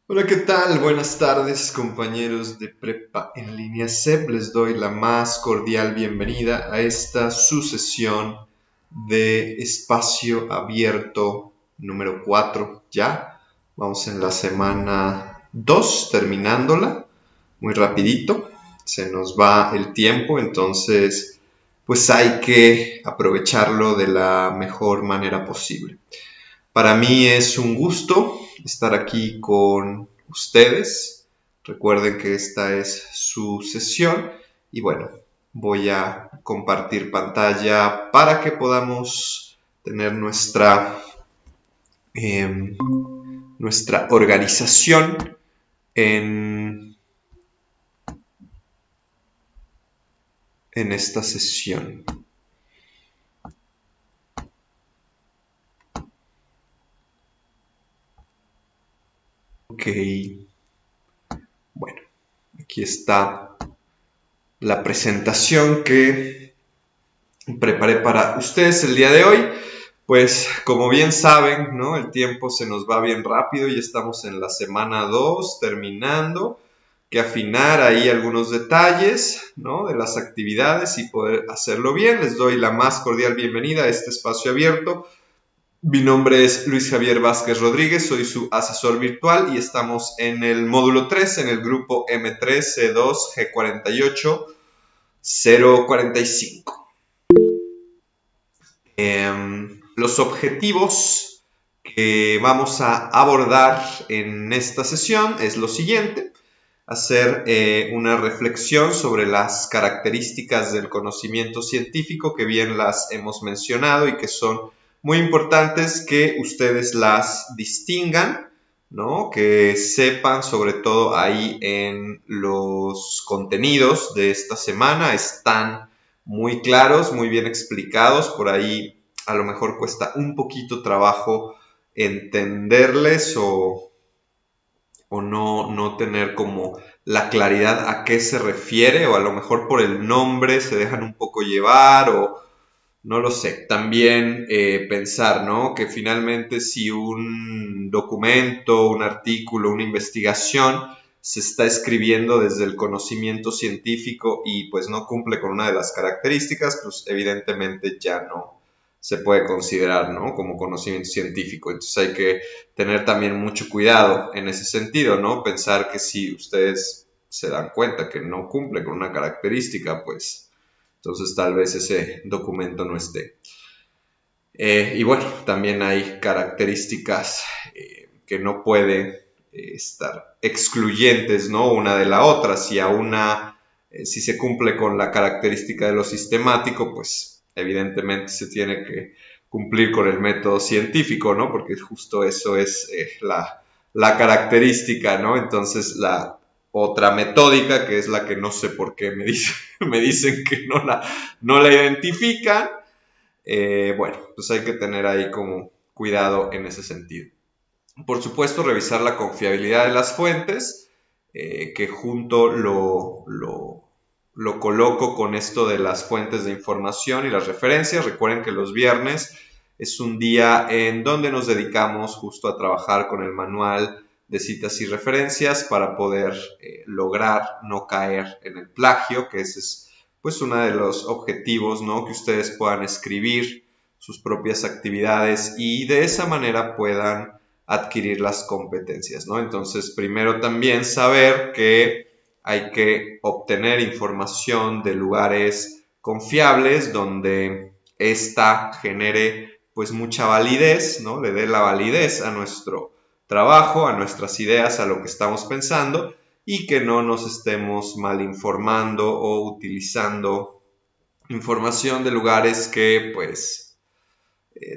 Hola, ¿qué tal? Buenas tardes, compañeros de Prepa en línea CEP. Les doy la más cordial bienvenida a esta sucesión de espacio abierto número 4. Ya vamos en la semana 2, terminándola muy rapidito. Se nos va el tiempo, entonces pues hay que aprovecharlo de la mejor manera posible. Para mí es un gusto estar aquí con ustedes. Recuerden que esta es su sesión y bueno, voy a compartir pantalla para que podamos tener eh, nuestra organización en, en esta sesión. Ok, bueno, aquí está la presentación que preparé para ustedes el día de hoy. Pues como bien saben, ¿no? El tiempo se nos va bien rápido y estamos en la semana 2 terminando, que afinar ahí algunos detalles, ¿no? De las actividades y poder hacerlo bien. Les doy la más cordial bienvenida a este espacio abierto. Mi nombre es Luis Javier Vázquez Rodríguez, soy su asesor virtual y estamos en el módulo 3, en el grupo M3C2G48 045. Los objetivos que vamos a abordar en esta sesión es lo siguiente: hacer una reflexión sobre las características del conocimiento científico, que bien las hemos mencionado y que son muy importantes que ustedes las distingan, ¿no? Que sepan, sobre todo ahí en los contenidos de esta semana, están muy claros, muy bien explicados. Por ahí a lo mejor cuesta un poquito trabajo entenderles o no tener como la claridad a qué se refiere, o a lo mejor por el nombre se dejan un poco llevar, o no lo sé. También pensar, ¿no? Que finalmente si un documento, un artículo, una investigación se está escribiendo desde el conocimiento científico y pues no cumple con una de las características, pues evidentemente ya no se puede considerar, ¿no? Como conocimiento científico. Entonces hay que tener también mucho cuidado en ese sentido, ¿no? Pensar que si ustedes se dan cuenta que no cumple con una característica, pues entonces tal vez ese documento no esté. Y bueno, también hay características que no pueden estar excluyentes, ¿no? Una de la otra. Si se cumple con la característica de lo sistemático, pues evidentemente se tiene que cumplir con el método científico, ¿no? Porque justo eso es la característica, ¿no? Entonces la otra metódica, que es la que no sé por qué me dicen que no la identifican. Bueno, pues hay que tener ahí como cuidado en ese sentido. Por supuesto, revisar la confiabilidad de las fuentes, que junto lo coloco con esto de las fuentes de información y las referencias. Recuerden que los viernes es un día en donde nos dedicamos justo a trabajar con el manual de citas y referencias para poder lograr no caer en el plagio, que ese es pues uno de los objetivos, ¿no? Que ustedes puedan escribir sus propias actividades y de esa manera puedan adquirir las competencias, ¿no? Entonces, primero también saber que hay que obtener información de lugares confiables donde ésta genere pues mucha validez, ¿no? Le dé la validez a nuestro trabajo, a nuestras ideas, a lo que estamos pensando, y que no nos estemos mal informando o utilizando información de lugares que pues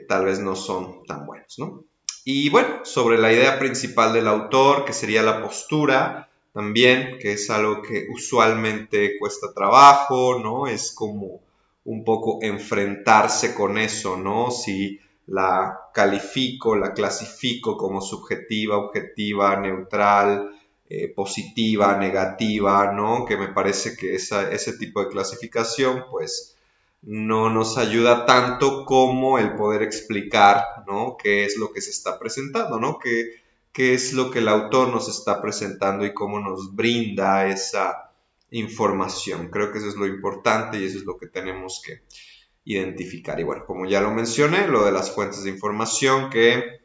tal vez no son tan buenos, ¿no? Y bueno, sobre la idea principal del autor, que sería la postura, también, que es algo que usualmente cuesta trabajo, ¿no? Es como un poco enfrentarse con eso, ¿no? Si la califico, la clasifico como subjetiva, objetiva, neutral, positiva, negativa, ¿no? Que me parece que ese tipo de clasificación, pues, no nos ayuda tanto como el poder explicar, ¿no? Qué es lo que se está presentando, ¿no? qué es lo que el autor nos está presentando y cómo nos brinda esa información. Creo que eso es lo importante y eso es lo que tenemos que identificar. Y bueno, como ya lo mencioné, lo de las fuentes de información que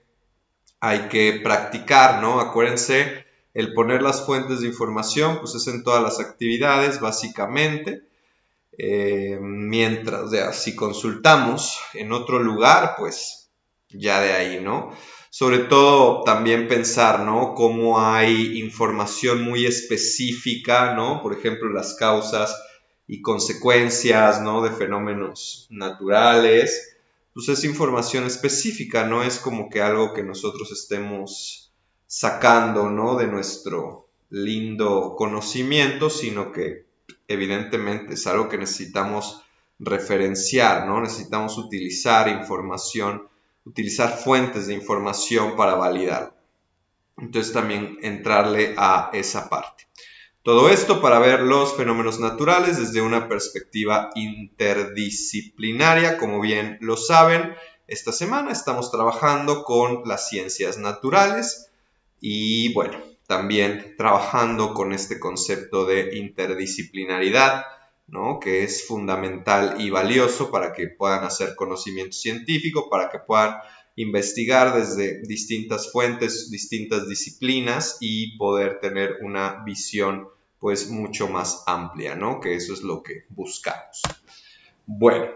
hay que practicar, ¿no? Acuérdense, el poner las fuentes de información, pues es en todas las actividades, básicamente. Mientras, o sea, si consultamos en otro lugar, pues ya de ahí, ¿no? Sobre todo también pensar, ¿no? Cómo hay información muy específica, ¿no? Por ejemplo, las causas y consecuencias, ¿no? De fenómenos naturales. Pues es información específica, no es como que algo que nosotros estemos sacando, ¿no? De nuestro lindo conocimiento, sino que evidentemente es algo que necesitamos referenciar, ¿no? Necesitamos utilizar información, utilizar fuentes de información para validar. Entonces también entrarle a esa parte. Todo esto para ver los fenómenos naturales desde una perspectiva interdisciplinaria. Como bien lo saben, esta semana estamos trabajando con las ciencias naturales y bueno, también trabajando con este concepto de interdisciplinaridad, ¿no? Que es fundamental y valioso para que puedan hacer conocimiento científico, para que puedan investigar desde distintas fuentes, distintas disciplinas y poder tener una visión pues mucho más amplia, ¿no? Que eso es lo que buscamos. Bueno,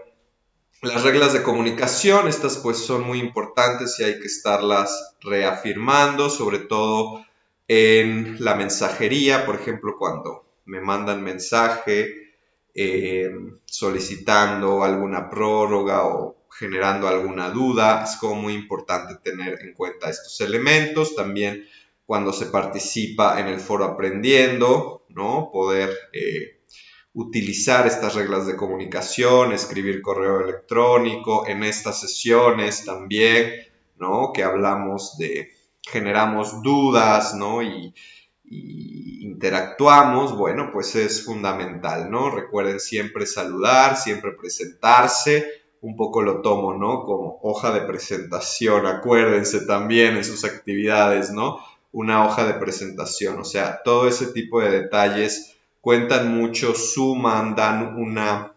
las reglas de comunicación, estas pues son muy importantes y hay que estarlas reafirmando, sobre todo en la mensajería, por ejemplo, cuando me mandan mensaje solicitando alguna prórroga o generando alguna duda, es como muy importante tener en cuenta estos elementos. También cuando se participa en el foro aprendiendo, ¿no? Poder utilizar estas reglas de comunicación, escribir correo electrónico, en estas sesiones también, ¿no? Que hablamos de, generamos dudas, ¿no? Y interactuamos, bueno, pues es fundamental, ¿no? Recuerden siempre saludar, siempre presentarse, un poco lo tomo, ¿no? Como hoja de presentación, acuérdense también en sus actividades, ¿no? Una hoja de presentación, o sea, todo ese tipo de detalles cuentan mucho, suman, dan una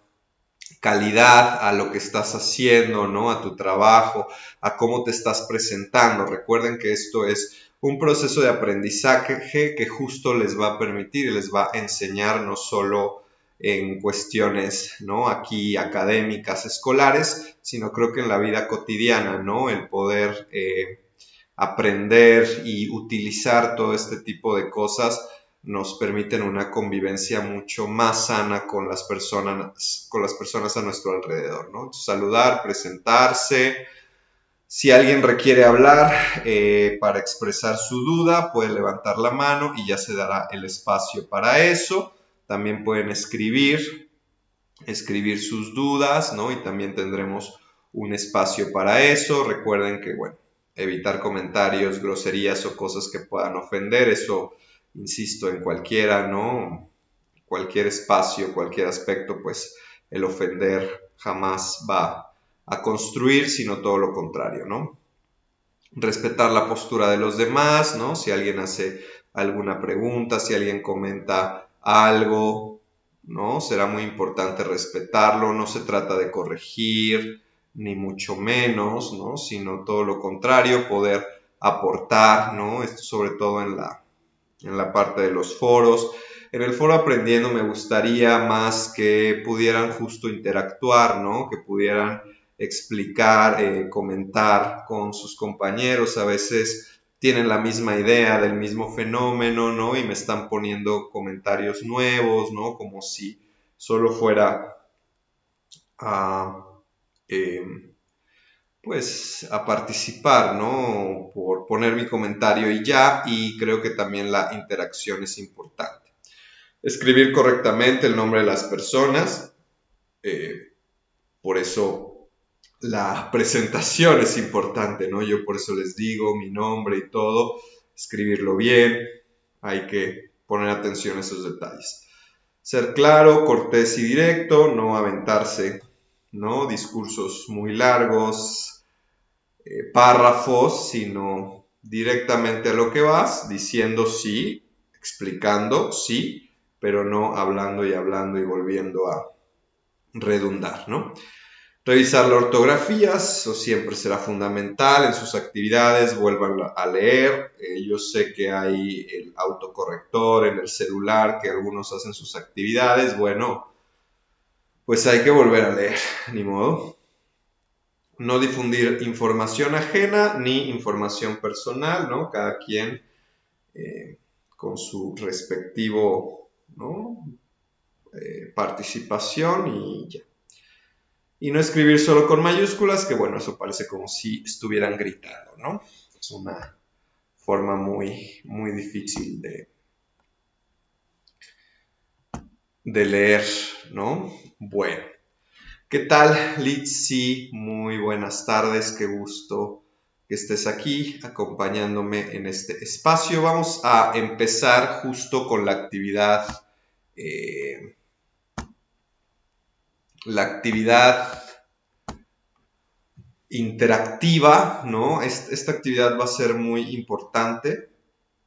calidad a lo que estás haciendo, ¿no? A tu trabajo, a cómo te estás presentando. Recuerden que esto es un proceso de aprendizaje que justo les va a permitir, les va a enseñar no solo en cuestiones, ¿no? Aquí académicas, escolares, sino creo que en la vida cotidiana, ¿no? El poder aprender y utilizar todo este tipo de cosas nos permiten una convivencia mucho más sana con las personas a nuestro alrededor, ¿no? Entonces, saludar, presentarse. Si alguien requiere hablar para expresar su duda, puede levantar la mano y ya se dará el espacio para eso. También pueden escribir sus dudas, ¿no? Y también tendremos un espacio para eso. Recuerden que, bueno, evitar comentarios, groserías o cosas que puedan ofender, eso, insisto, en cualquiera, ¿no? Cualquier espacio, cualquier aspecto, pues el ofender jamás va a construir, sino todo lo contrario, ¿no? Respetar la postura de los demás, ¿no? Si alguien hace alguna pregunta, si alguien comenta algo, ¿no? Será muy importante respetarlo, no se trata de corregir, ni mucho menos, ¿no? Sino todo lo contrario, poder aportar, ¿no? Esto sobre todo en la parte de los foros. En el foro aprendiendo me gustaría más que pudieran justo interactuar, ¿no? Que pudieran explicar, comentar con sus compañeros. A veces tienen la misma idea del mismo fenómeno, ¿no? Y me están poniendo comentarios nuevos, ¿no? Como si solo fuera a, pues, a participar, ¿no? Por poner mi comentario y ya, y creo que también la interacción es importante. Escribir correctamente el nombre de las personas, por eso la presentación es importante, ¿no? Yo por eso les digo mi nombre y todo, escribirlo bien, hay que poner atención a esos detalles. Ser claro, cortés y directo, no aventarse, ¿no? Discursos muy largos, párrafos, sino directamente a lo que vas, diciendo sí, explicando sí, pero no hablando y hablando y volviendo a redundar, ¿no? Revisar la ortografía, eso siempre será fundamental en sus actividades, vuelvan a leer. Yo sé que hay el autocorrector en el celular que algunos hacen sus actividades, bueno, pues hay que volver a leer, ni modo. No difundir información ajena ni información personal, ¿no? Cada quien con su respectivo, ¿no? Participación y ya. Y no escribir solo con mayúsculas, que bueno, eso parece como si estuvieran gritando, ¿no? Es una forma muy, muy difícil de leer, ¿no? Bueno, ¿qué tal, Litsi? Muy buenas tardes, qué gusto que estés aquí acompañándome en este espacio. Vamos a empezar justo con la actividad interactiva, ¿no? Esta actividad va a ser muy importante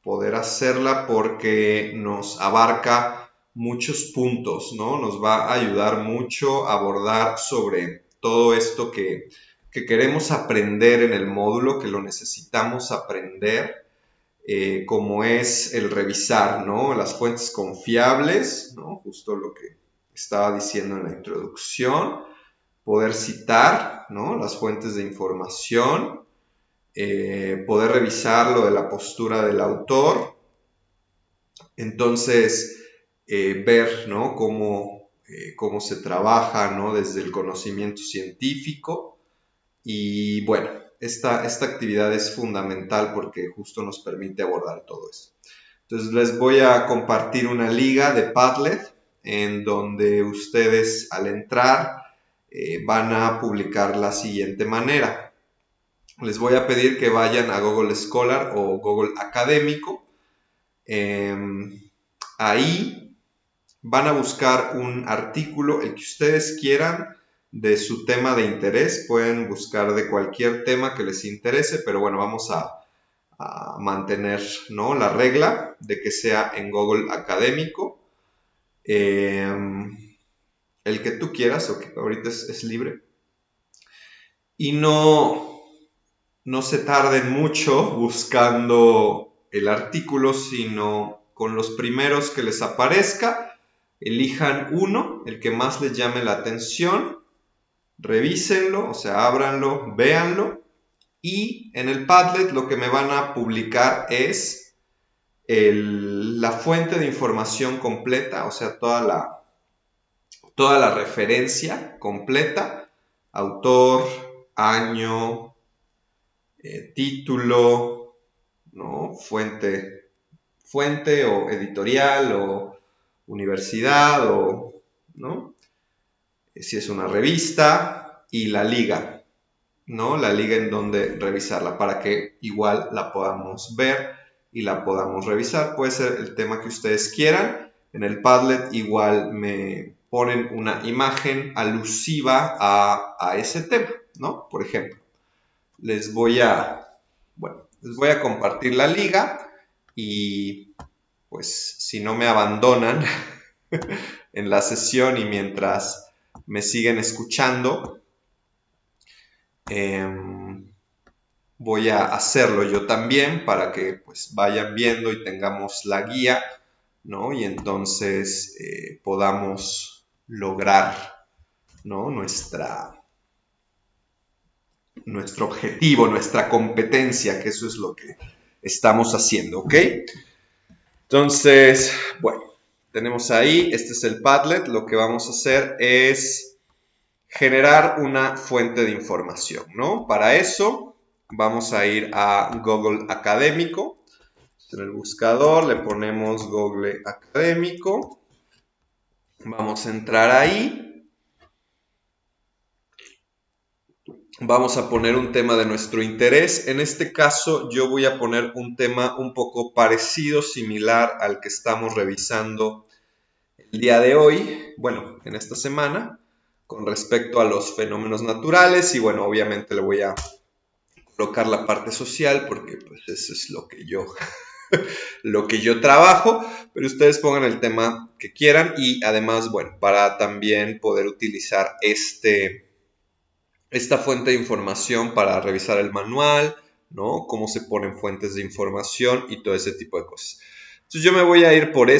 poder hacerla porque nos abarca muchos puntos, ¿no? Nos va a ayudar mucho a abordar sobre todo esto que queremos aprender en el módulo, que lo necesitamos aprender, como es el revisar, ¿no? Las fuentes confiables, ¿no? Justo lo que estaba diciendo en la introducción. Poder citar, ¿no? Las fuentes de información, poder revisar lo de la postura del autor, entonces ver, ¿no? Cómo se trabaja, ¿no? Desde el conocimiento científico y bueno, esta actividad es fundamental porque justo nos permite abordar todo eso. Entonces les voy a compartir una liga de Padlet en donde ustedes al entrar van a publicar la siguiente manera. Les voy a pedir que vayan a Google Scholar o Google Académico. Ahí van a buscar un artículo, el que ustedes quieran, de su tema de interés. Pueden buscar de cualquier tema que les interese, pero bueno, vamos a mantener, ¿no? La regla de que sea en Google Académico. El que tú quieras, o que ahorita es libre. Y no se tarden mucho buscando el artículo, sino con los primeros que les aparezca, elijan uno, el que más les llame la atención, revísenlo, o sea, ábranlo, véanlo, y en el Padlet lo que me van a publicar es la fuente de información completa, o sea, toda la referencia completa, autor, año, título, ¿no? Fuente o editorial o universidad o, ¿no? Si es una revista y la liga, ¿no? La liga en donde revisarla para que igual la podamos ver y la podamos revisar. Puede ser el tema que ustedes quieran. En el Padlet igual me ponen una imagen alusiva a ese tema, ¿no? Por ejemplo, les voy a compartir la liga y pues si no me abandonan en la sesión y mientras me siguen escuchando, voy a hacerlo yo también para que pues vayan viendo y tengamos la guía, ¿no? Y entonces podamos lograr, ¿no? Nuestro objetivo, nuestra competencia, que eso es lo que estamos haciendo, ¿ok? Entonces, bueno, tenemos ahí, este es el Padlet, lo que vamos a hacer es generar una fuente de información, ¿no? Para eso vamos a ir a Google Académico, en el buscador le ponemos Google Académico, vamos a entrar ahí. Vamos a poner un tema de nuestro interés. En este caso yo voy a poner un tema un poco parecido, similar al que estamos revisando el día de hoy, bueno, en esta semana, con respecto a los fenómenos naturales y bueno, obviamente le voy a colocar la parte social porque pues eso es lo que yo trabajo, pero ustedes pongan el tema que quieran y además, bueno, para también poder utilizar esta fuente de información para revisar el manual, ¿no? Cómo se ponen fuentes de información y todo ese tipo de cosas. Entonces yo me voy a ir por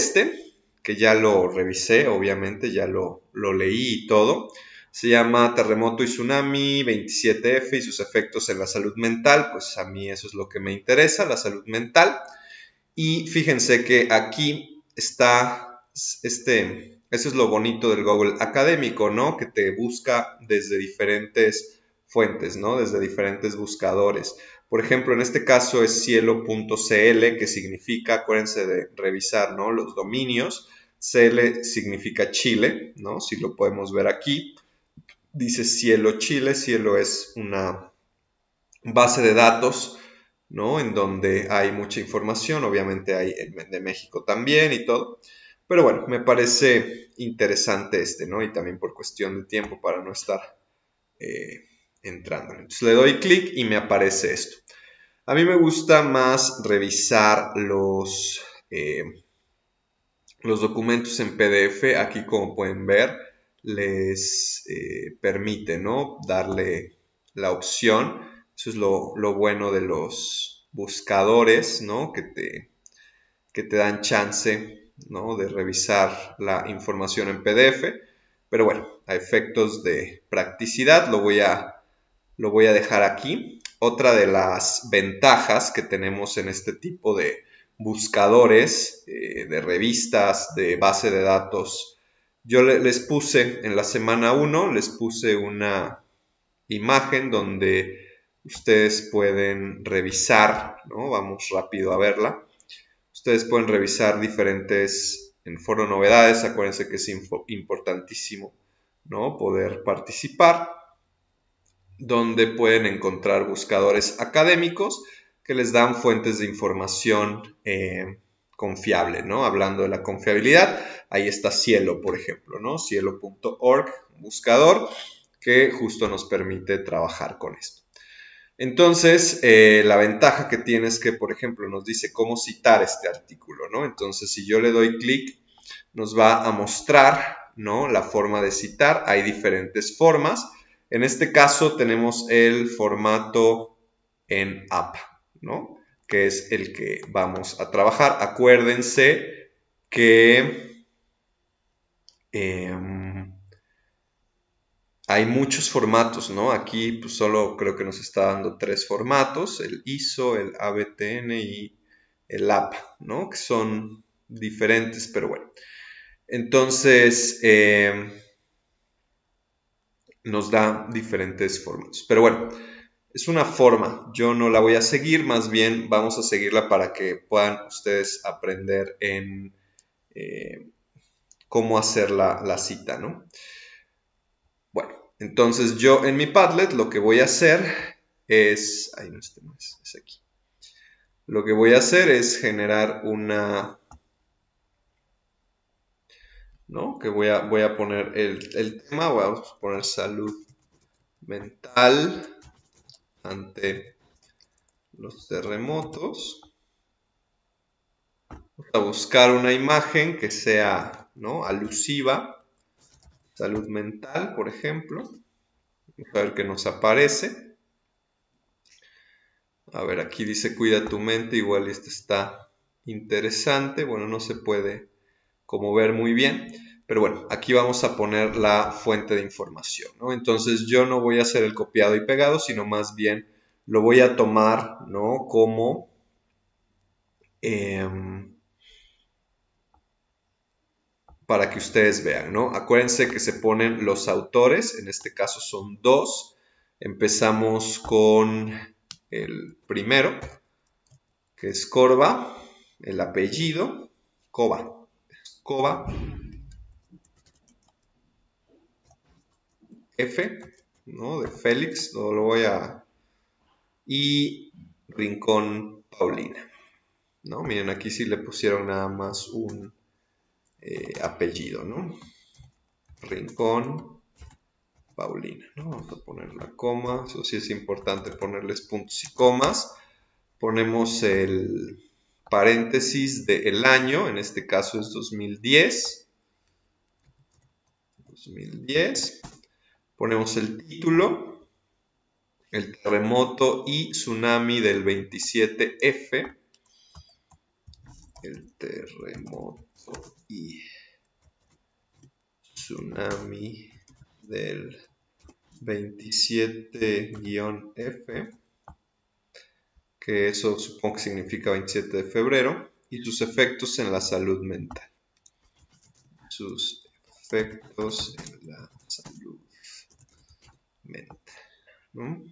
que ya lo revisé, obviamente, ya lo leí y todo. Se llama Terremoto y Tsunami 27F y sus efectos en la salud mental. Pues a mí eso es lo que me interesa, la salud mental. Y fíjense que aquí está eso es lo bonito del Google académico, ¿no? Que te busca desde diferentes fuentes, ¿no? Desde diferentes buscadores. Por ejemplo, en este caso es cielo.cl, que significa, acuérdense de revisar, ¿no? Los dominios. CL significa Chile, ¿no? Si lo podemos ver aquí. Dice Cielo Chile. Cielo es una base de datos, ¿no? En donde hay mucha información, obviamente hay de México también y todo. Pero bueno, me parece interesante ¿no? Y también por cuestión de tiempo para no estar entrando. Entonces le doy clic y me aparece esto. A mí me gusta más revisar los documentos en PDF. Aquí, como pueden ver, les permite, ¿no? Darle la opción. Eso es lo bueno de los buscadores, ¿no? Que te dan chance, ¿no? De revisar la información en PDF. Pero bueno, a efectos de practicidad lo voy a dejar aquí. Otra de las ventajas que tenemos en este tipo de buscadores, de revistas, de base de datos, yo les puse en la semana 1, les puse una imagen donde ustedes pueden revisar, ¿no? Vamos rápido a verla. Ustedes pueden revisar diferentes en Foro Novedades. Acuérdense que es importantísimo, ¿no? Poder participar, donde pueden encontrar buscadores académicos que les dan fuentes de información confiable, ¿no? Hablando de la confiabilidad, ahí está Cielo, por ejemplo, ¿no? Cielo.org, buscador que justo nos permite trabajar con esto. Entonces, la ventaja que tiene es que, por ejemplo, nos dice cómo citar este artículo, ¿no? Entonces, si yo le doy clic, nos va a mostrar, ¿no? La forma de citar. Hay diferentes formas. En este caso tenemos el formato en app, ¿no? Que es el que vamos a trabajar. Acuérdense que hay muchos formatos, ¿no? Aquí pues, solo creo que nos está dando 3 formatos, el ISO, el ABTN y el app, ¿no? Que son diferentes, pero bueno. Entonces, nos da diferentes formatos. Pero bueno, es una forma. Yo no la voy a seguir, más bien vamos a seguirla para que puedan ustedes aprender en cómo hacer la cita, ¿no? Bueno, entonces yo en mi Padlet lo que voy a hacer es... Ahí no está más, es aquí. Lo que voy a hacer es generar una... ¿no? Que voy a poner el tema, voy a poner salud mental ante los terremotos. Vamos a buscar una imagen que sea, ¿no? Alusiva. Salud mental, por ejemplo. Vamos a ver qué nos aparece. A ver, aquí dice cuida tu mente. Igual este está interesante. Bueno, no se puede como ver muy bien. Pero bueno, aquí vamos a poner la fuente de información, ¿no? Entonces yo no voy a hacer el copiado y pegado, sino más bien lo voy a tomar, ¿no? Como para que ustedes vean, ¿no? Acuérdense que se ponen los autores, en este caso son 2. Empezamos con el primero, que es Corba, el apellido, Coba, F, ¿no? De Félix, lo voy a... Y Rincón Paulina, ¿no? Miren, aquí sí le pusieron nada más un apellido, ¿no? Rincón Paulina, ¿no? Vamos a poner la coma, eso sí es importante ponerles puntos y comas. Ponemos el paréntesis del año, en este caso es 2010. 2010. Ponemos el título, el terremoto y tsunami del 27F. El terremoto y tsunami del 27-F, que eso supongo que significa 27 de febrero, y sus efectos en la salud mental. Sus efectos en la salud mental, ¿no?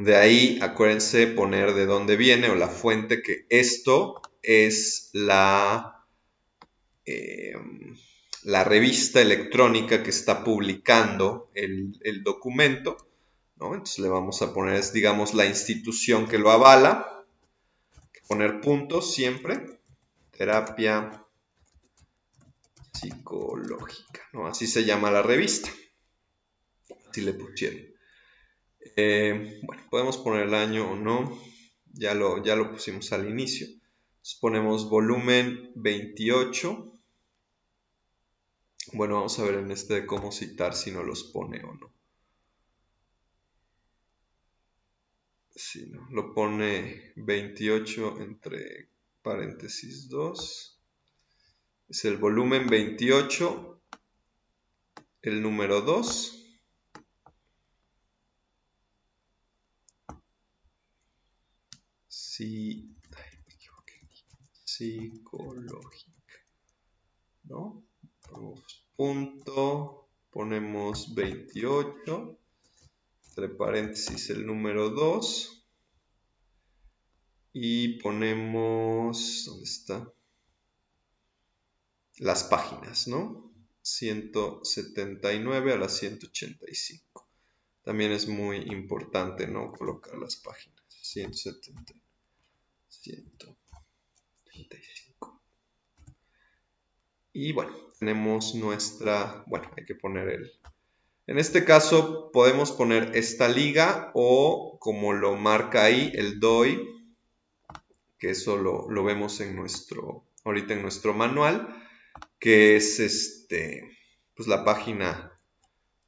De ahí, acuérdense poner de dónde viene o la fuente, que esto es la revista electrónica que está publicando el documento, ¿no? Entonces le vamos a poner, digamos, la institución que lo avala, poner puntos siempre, terapia psicológica, ¿no? Así se llama la revista, así le pusieron. Bueno, podemos poner el año o no, ya lo pusimos al inicio. Entonces ponemos volumen 28. Bueno, vamos a ver en este de cómo citar si no los pone o no. Si no, lo pone 28 entre paréntesis 2. Es el volumen 28, el número 2. Psicológica, ¿no? Punto, ponemos 28, entre paréntesis el número 2, y ponemos, ¿dónde está? Las páginas, ¿no? 179 a la 185. También es muy importante, ¿no? Colocar las páginas. 170, 135. Y bueno, tenemos nuestra, bueno, hay que poner en este caso podemos poner esta liga o como lo marca ahí el DOI, que eso lo vemos ahorita en nuestro manual, que es pues la página,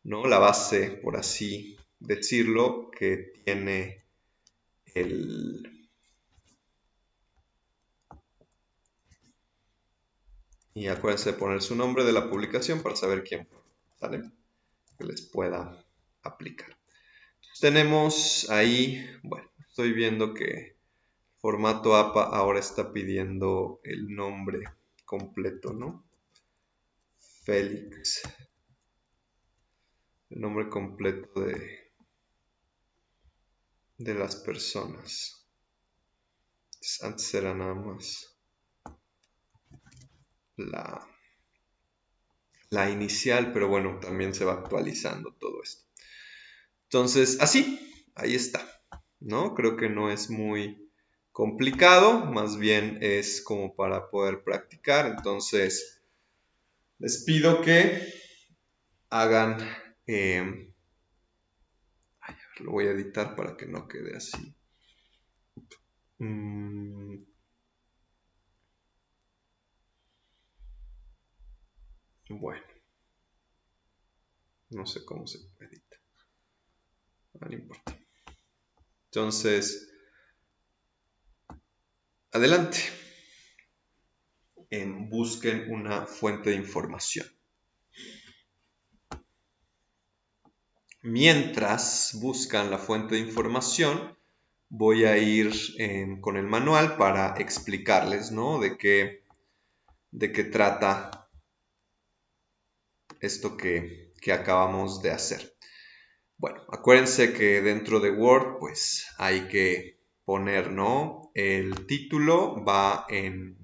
¿no? La base, por así decirlo, que tiene y acuérdense de poner su nombre de la publicación para saber quién fue, ¿sale? Que les pueda aplicar. Entonces, tenemos ahí, bueno, estoy viendo que formato APA ahora está pidiendo el nombre completo, ¿no? Félix. El nombre completo de las personas. Antes era nada más la inicial, pero bueno, también se va actualizando todo esto. Entonces, así, ahí está, ¿no? Creo que no es muy complicado, más bien es como para poder practicar. Entonces, les pido que hagan, lo voy a editar para que no quede así. Bueno, no sé cómo se edita, no importa. Entonces, adelante. Busquen una fuente de información. Mientras buscan la fuente de información, voy a ir con el manual para explicarles, ¿no? De qué trata esto que acabamos de hacer. Bueno, acuérdense que dentro de Word, pues hay que poner, ¿no? El título va en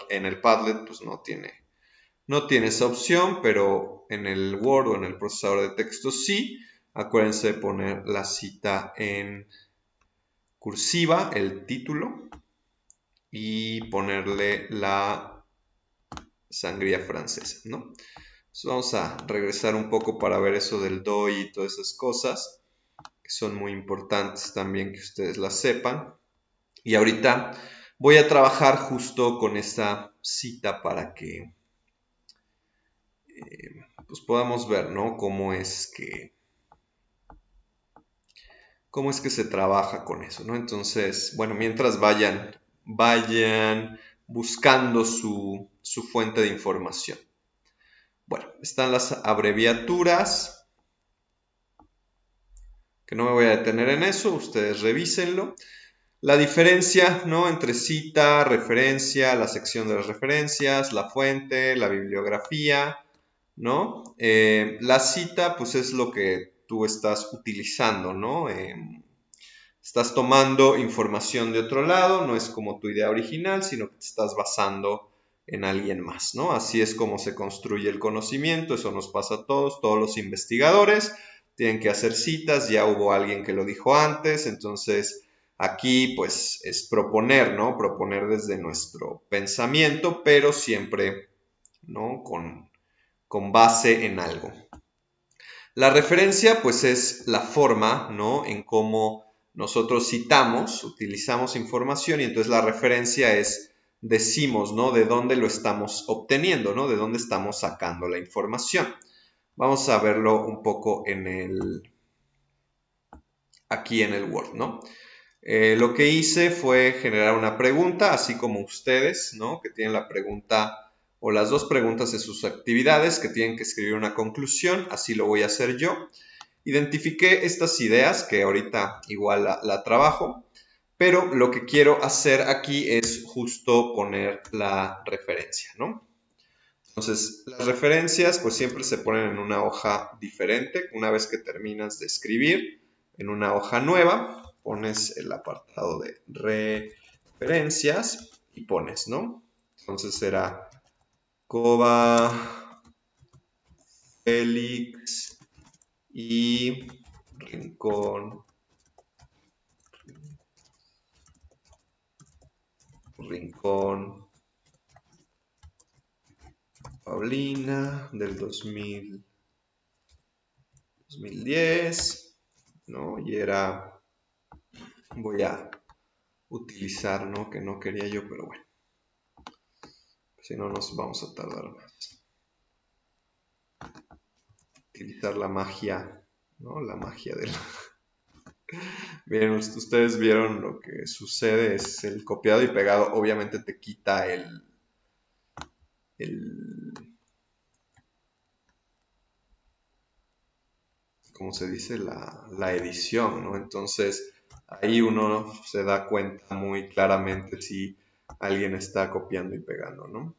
el Padlet, pues no tiene esa opción, pero en el Word o en el procesador de texto sí. Acuérdense de poner la cita en cursiva, el título, y ponerle la sangría francesa, ¿no? Vamos a regresar un poco para ver eso del DOI y todas esas cosas, que son muy importantes también que ustedes las sepan. Y ahorita voy a trabajar justo con esta cita para que pues podamos ver, ¿no? Cómo es que se trabaja con eso, ¿no? Entonces, bueno, mientras vayan buscando su fuente de información. Bueno, están las abreviaturas, que no me voy a detener en eso, ustedes revísenlo. La diferencia, ¿no? Entre cita, referencia, la sección de las referencias, la fuente, la bibliografía, ¿no? La cita, pues es lo que tú estás utilizando, ¿no? Estás tomando información de otro lado, no es como tu idea original, sino que te estás basando en alguien más, ¿no? Así es como se construye el conocimiento, eso nos pasa a todos los investigadores tienen que hacer citas, ya hubo alguien que lo dijo antes, entonces aquí pues es proponer, ¿no? Proponer desde nuestro pensamiento, pero siempre, ¿no? Con base en algo. La referencia pues es la forma, ¿no? En cómo nosotros citamos, utilizamos información y entonces la referencia es, decimos, ¿no? De dónde lo estamos obteniendo, ¿no? De dónde estamos sacando la información. Vamos a verlo un poco aquí en el Word, ¿no? Lo que hice fue generar una pregunta, así como ustedes, ¿no? Que tienen la pregunta o las dos preguntas de sus actividades, que tienen que escribir una conclusión, así lo voy a hacer yo. Identifiqué estas ideas, que ahorita igual la trabajo, pero lo que quiero hacer aquí es justo poner la referencia, ¿no? Entonces, las referencias pues siempre se ponen en una hoja diferente. Una vez que terminas de escribir, en una hoja nueva, pones el apartado de referencias y pones, ¿no? Entonces será Cova, Félix y Rincón, Paulina del 2010, ¿no? Y era, voy a utilizar, ¿no? Que no quería yo, pero bueno. Si no, nos vamos a tardar más. Utilizar la magia, ¿no? La magia del... Bien, ustedes vieron lo que sucede, es el copiado y pegado. Obviamente te quita ¿cómo se dice? La edición, ¿no? Entonces, ahí uno se da cuenta muy claramente si alguien está copiando y pegando, ¿no?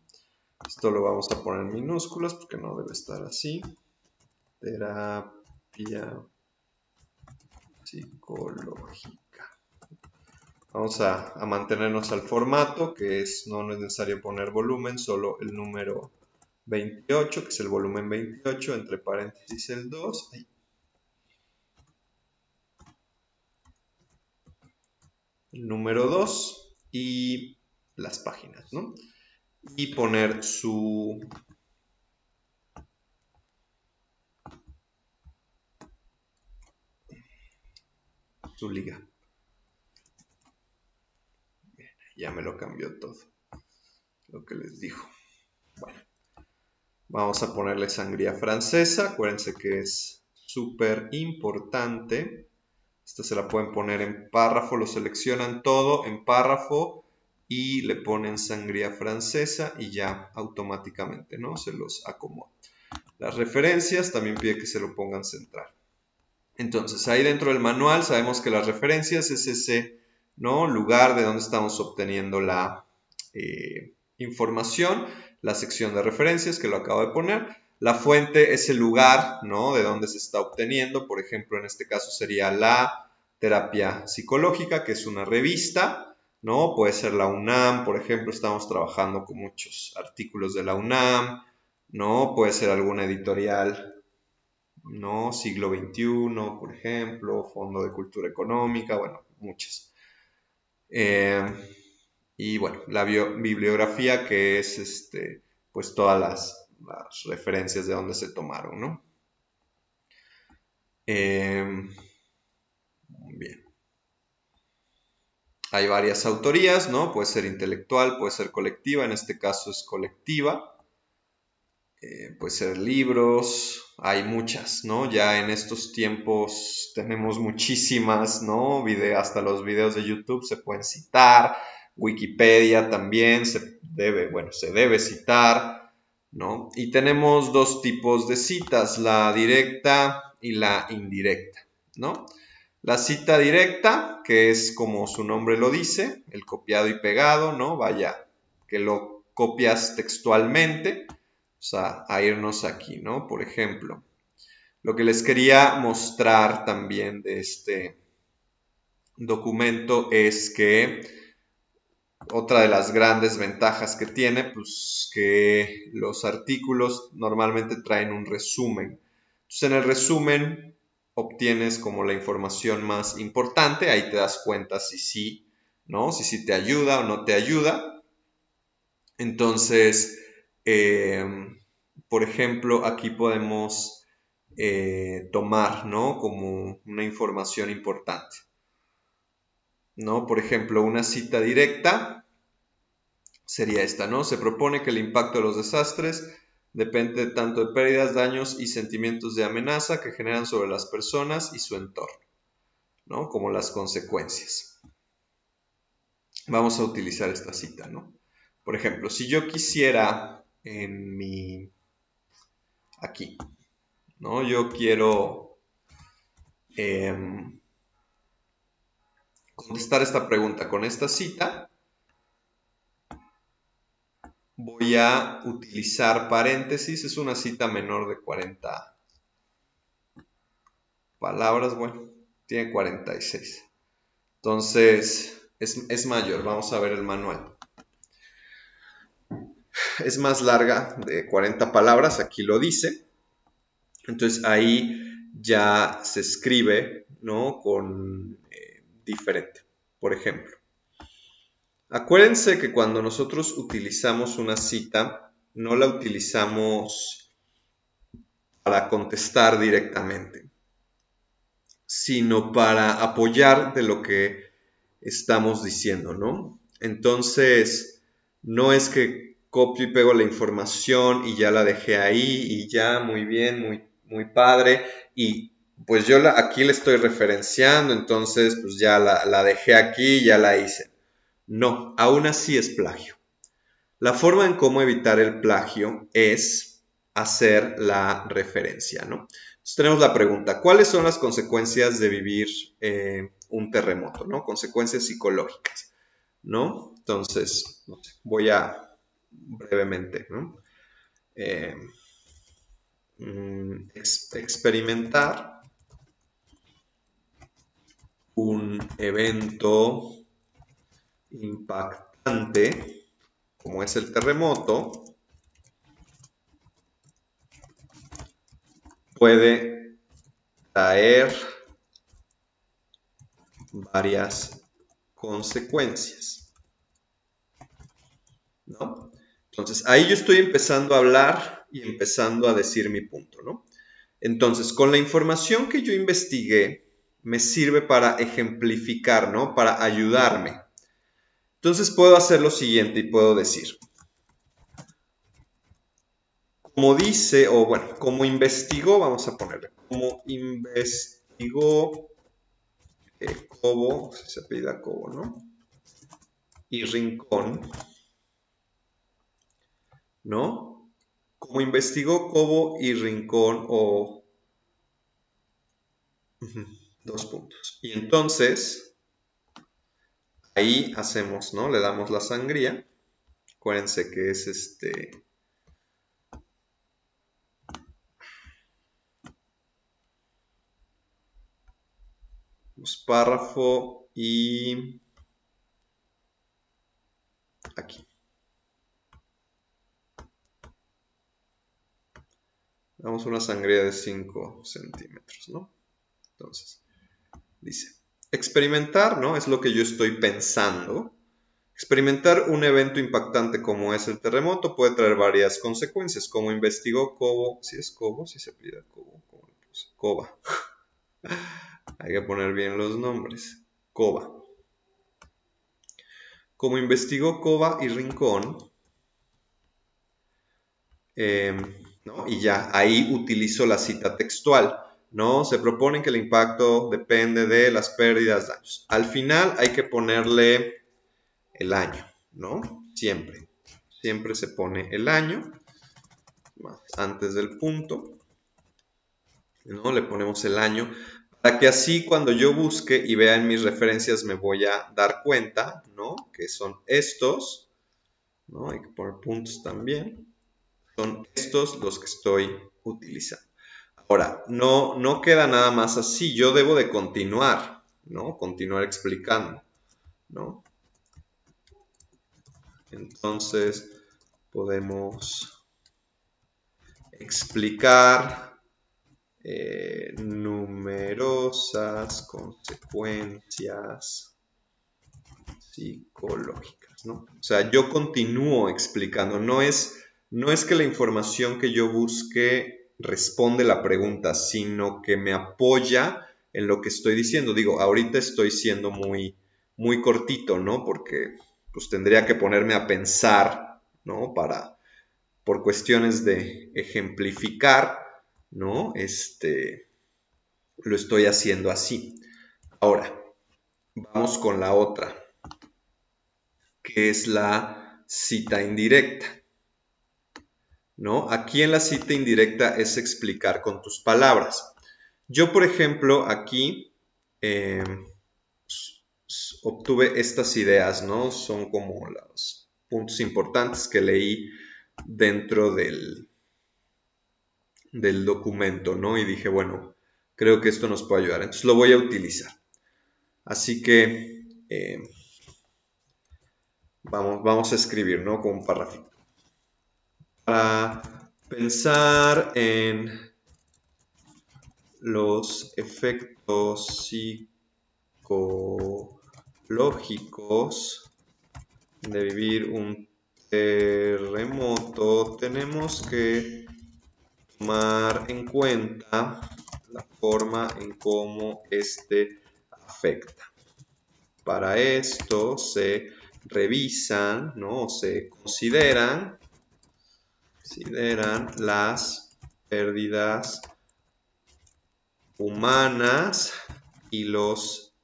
Esto lo vamos a poner en minúsculas porque no debe estar así. Terapia psicológica. Vamos a mantenernos al formato, que es, no es necesario poner volumen, solo el número 28, que es el volumen 28, entre paréntesis el 2. El número 2 y las páginas, ¿no? Y poner su liga. Bien, ya me lo cambió todo, lo que les dijo. Bueno, vamos a ponerle sangría francesa. Acuérdense que es súper importante. Esta se la pueden poner en párrafo, lo seleccionan todo en párrafo y le ponen sangría francesa y ya automáticamente, ¿no? Se los acomoda. Las referencias también pide que se lo pongan central. Entonces, ahí dentro del manual sabemos que las referencias es ese, ¿no? Lugar de donde estamos obteniendo la información, la sección de referencias que lo acabo de poner. La fuente es el lugar, ¿no? De donde se está obteniendo. Por ejemplo, en este caso sería la terapia psicológica, que es una revista, ¿no? Puede ser la UNAM, por ejemplo, estamos trabajando con muchos artículos de la UNAM, ¿no? Puede ser alguna editorial, ¿no? Siglo XXI, por ejemplo, Fondo de Cultura Económica, bueno, muchas. Y bueno, la bibliografía, que es pues todas las las referencias de dónde se tomaron, ¿no? Bien. Hay varias autorías, ¿no? Puede ser intelectual, puede ser colectiva, en este caso es colectiva. Puede ser libros, hay muchas, ¿no? Ya en estos tiempos tenemos muchísimas, ¿no? Hasta los videos de YouTube se pueden citar, Wikipedia también se debe citar, ¿no? Y tenemos dos tipos de citas, la directa y la indirecta, ¿no? La cita directa, que es como su nombre lo dice, el copiado y pegado, ¿no? Vaya, que lo copias textualmente. O sea, a irnos aquí, ¿no? Por ejemplo, lo que les quería mostrar también de este documento es que otra de las grandes ventajas que tiene, pues que los artículos normalmente traen un resumen. Entonces, en el resumen obtienes como la información más importante, ahí te das cuenta si sí, ¿no? Si sí te ayuda o no te ayuda. Entonces, por ejemplo, aquí podemos tomar, ¿no? Como una información importante, ¿no? Por ejemplo, una cita directa sería esta, ¿no? Se propone que el impacto de los desastres depende tanto de pérdidas, daños y sentimientos de amenaza que generan sobre las personas y su entorno, ¿no? Como las consecuencias. Vamos a utilizar esta cita, ¿no? Por ejemplo, si yo quisiera aquí, ¿no? Yo quiero contestar esta pregunta con esta cita. Voy a utilizar paréntesis, es una cita menor de 40 palabras, bueno, tiene 46. Entonces, es mayor, vamos a ver el manual. Es más larga, de 40 palabras, aquí lo dice. Entonces ahí ya se escribe, ¿no? Con diferente. Por ejemplo, acuérdense que cuando nosotros utilizamos una cita, no la utilizamos para contestar directamente, sino para apoyar de lo que estamos diciendo, ¿no? Entonces, no es que copio y pego la información y ya la dejé ahí y ya, muy bien, muy padre, y pues yo aquí le estoy referenciando, entonces pues ya la dejé aquí, ya la hice. No, aún así es plagio. La forma en cómo evitar el plagio es hacer la referencia, ¿no? Entonces tenemos la pregunta, ¿cuáles son las consecuencias de vivir un terremoto, ¿no? Consecuencias psicológicas, ¿no? Entonces, voy a brevemente, ¿no? Experimentar un evento impactante como es el terremoto puede traer varias consecuencias, ¿no? Entonces, ahí yo estoy empezando a hablar y empezando a decir mi punto, ¿no? Entonces, con la información que yo investigué, me sirve para ejemplificar, ¿no? Para ayudarme. Entonces, puedo hacer lo siguiente y puedo decir, como dice, o bueno, como investigó, vamos a ponerle, como investigó Cobo, se apellida Cobo, ¿no? Y Rincón, ¿no? Como investigó Cobo y Rincón, o dos puntos. Y entonces, ahí hacemos, ¿no? Le damos la sangría. Acuérdense que es párrafo y aquí. Damos una sangría de 5 centímetros, ¿no? Entonces, dice, experimentar, ¿no? Es lo que yo estoy pensando. Experimentar un evento impactante como es el terremoto puede traer varias consecuencias, como investigó Cobo, si es Cobo, si se pide Cobo, Coba. Hay que poner bien los nombres. Coba. Como investigó Coba y Rincón, ¿no? Y ya, ahí utilizo la cita textual, ¿no? Se proponen que el impacto depende de las pérdidas, daños. Al final hay que ponerle el año, ¿no? Siempre. Siempre se pone el año, más antes del punto, ¿no? Le ponemos el año, para que así cuando yo busque y vea en mis referencias me voy a dar cuenta, ¿no? Que son estos, ¿no? Hay que poner puntos también. Son estos los que estoy utilizando. Ahora, no queda nada más así. Yo debo de continuar, ¿no? Continuar explicando, ¿no? Entonces, podemos explicar numerosas consecuencias psicológicas, ¿no? O sea, yo continúo explicando. No es que la información que yo busque responde la pregunta, sino que me apoya en lo que estoy diciendo. Digo, ahorita estoy siendo muy cortito, ¿no? Porque pues tendría que ponerme a pensar, ¿no? Por cuestiones de ejemplificar, ¿no? Lo estoy haciendo así. Ahora, vamos con la otra, que es la cita indirecta, ¿no? Aquí en la cita indirecta es explicar con tus palabras. Yo, por ejemplo, aquí obtuve estas ideas, ¿no? Son como los puntos importantes que leí dentro del documento, ¿no? Y dije, bueno, creo que esto nos puede ayudar. Entonces lo voy a utilizar. Así que vamos a escribir, ¿no? Con un párrafo. Para pensar en los efectos psicológicos de vivir un terremoto, tenemos que tomar en cuenta la forma en cómo este afecta. Para esto se revisan, ¿no? Se consideran las pérdidas humanas y los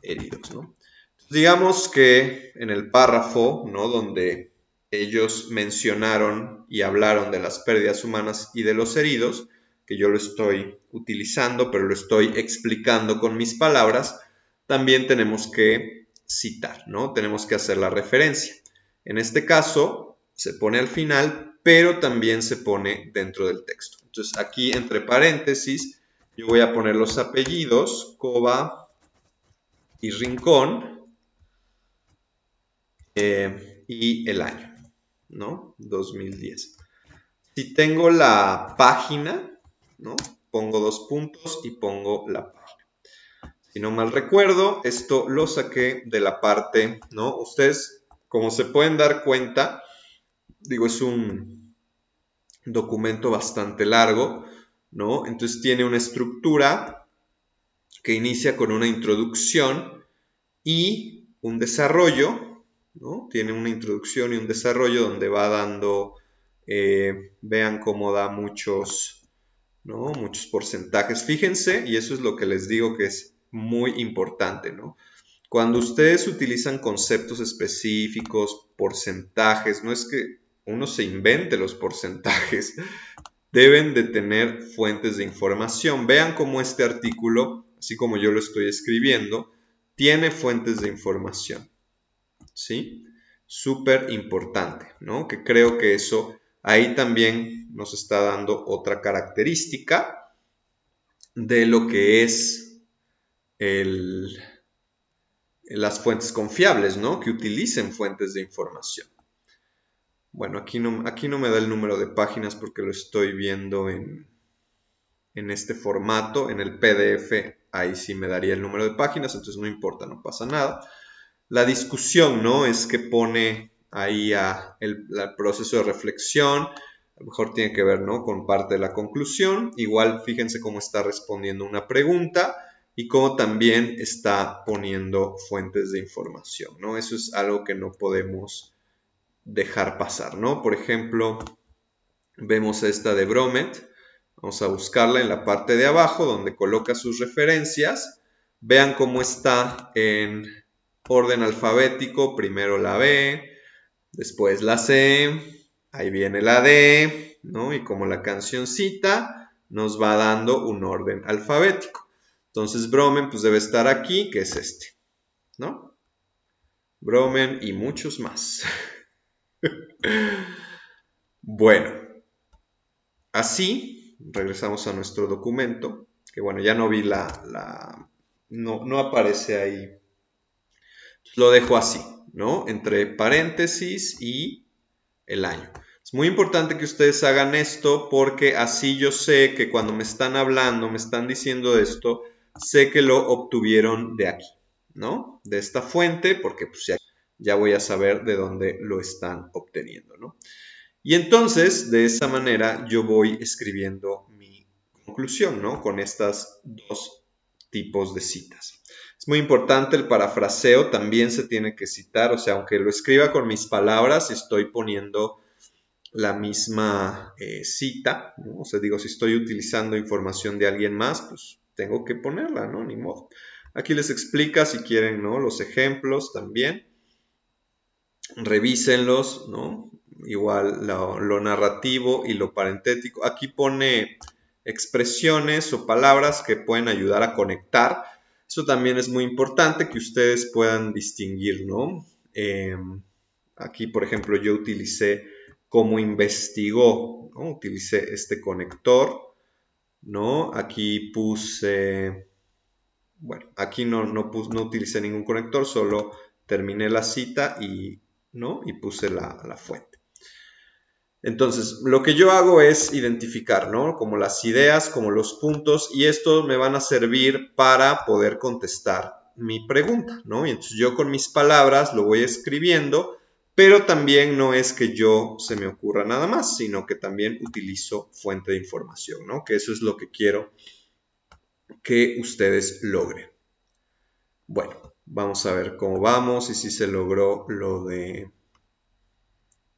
heridos, ¿no? Digamos que en el párrafo, ¿no? Donde ellos mencionaron y hablaron de las pérdidas humanas y de los heridos, que yo lo estoy utilizando, pero lo estoy explicando con mis palabras, también tenemos que citar, ¿no? Tenemos que hacer la referencia. En este caso, se pone al final, pero también se pone dentro del texto. Entonces, aquí entre paréntesis, yo voy a poner los apellidos, Coba y Rincón, y el año, ¿no? 2010. Si tengo la página, ¿no? Pongo 2 puntos y pongo la página. Si no mal recuerdo, esto lo saqué de la parte, ¿no? Ustedes, como se pueden dar cuenta, digo, es un documento bastante largo, ¿no? Entonces tiene una estructura que inicia con una introducción y un desarrollo, ¿no? Tiene una introducción y un desarrollo donde va dando, vean cómo da muchos, ¿no? Muchos porcentajes. Fíjense, y eso es lo que les digo que es muy importante, ¿no? Cuando ustedes utilizan conceptos específicos, porcentajes, no es que uno se invente los porcentajes, deben de tener fuentes de información. Vean cómo este artículo, así como yo lo estoy escribiendo, tiene fuentes de información, ¿sí? Súper importante, ¿no? Que creo que eso ahí también nos está dando otra característica de lo que es las fuentes confiables, ¿no? Que utilicen fuentes de información. Bueno, aquí no me da el número de páginas porque lo estoy viendo en este formato. En el PDF ahí sí me daría el número de páginas, entonces no importa, no pasa nada. La discusión, ¿no? Es que pone ahí el proceso de reflexión. A lo mejor tiene que ver, ¿no?, con parte de la conclusión. Igual fíjense cómo está respondiendo una pregunta y cómo también está poniendo fuentes de información, ¿no? Eso es algo que no podemos dejar pasar, ¿no? Por ejemplo, vemos esta de Bromet. Vamos a buscarla en la parte de abajo donde coloca sus referencias. Vean cómo está en orden alfabético. Primero la B, después la C, ahí viene la D, ¿no? Y como la cancioncita nos va dando un orden alfabético. Entonces Bromen pues debe estar aquí, que es este, ¿no? Bromen y muchos más. Bueno, así regresamos a nuestro documento, que bueno, ya no vi no aparece ahí. Lo dejo así, ¿no? Entre paréntesis y el año. Es muy importante que ustedes hagan esto porque así yo sé que cuando me están hablando, me están diciendo esto, sé que lo obtuvieron de aquí, ¿no? De esta fuente, porque pues ya voy a saber de dónde lo están obteniendo, ¿no? Y entonces, de esa manera, yo voy escribiendo mi conclusión, ¿no? Con estas dos tipos de citas. Es muy importante el parafraseo, también se tiene que citar, o sea, aunque lo escriba con mis palabras, estoy poniendo la misma cita, ¿no? O sea, digo, si estoy utilizando información de alguien más, pues tengo que ponerla, ¿no? Ni modo. Aquí les explica, si quieren, ¿no?, los ejemplos también. Revísenlos, ¿no? Igual lo narrativo y lo parentético. Aquí pone expresiones o palabras que pueden ayudar a conectar. Eso también es muy importante que ustedes puedan distinguir, ¿no? Aquí, por ejemplo, yo utilicé como investigó, ¿no? Utilicé este conector, ¿no? Aquí puse, bueno, aquí no utilicé ningún conector, solo terminé la cita ¿no? Y puse la fuente. Entonces, lo que yo hago es identificar, ¿no?, como las ideas, como los puntos, y estos me van a servir para poder contestar mi pregunta, ¿no? Y entonces yo con mis palabras lo voy escribiendo, pero también no es que yo se me ocurra nada más, sino que también utilizo fuente de información, ¿no? Que eso es lo que quiero que ustedes logren. Bueno, vamos a ver cómo vamos y si se logró lo de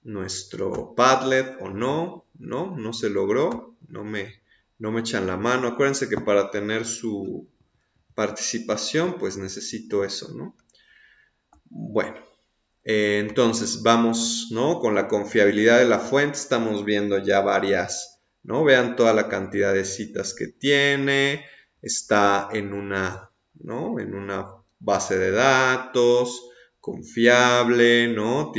nuestro Padlet o no se logró, no me echan la mano. Acuérdense que para tener su participación pues necesito eso, ¿no? Bueno, entonces vamos, ¿no?, con la confiabilidad de la fuente. Estamos viendo ya varias, ¿no? Vean toda la cantidad de citas que tiene. Está en una, ¿no?, en una base de datos confiable, ¿no?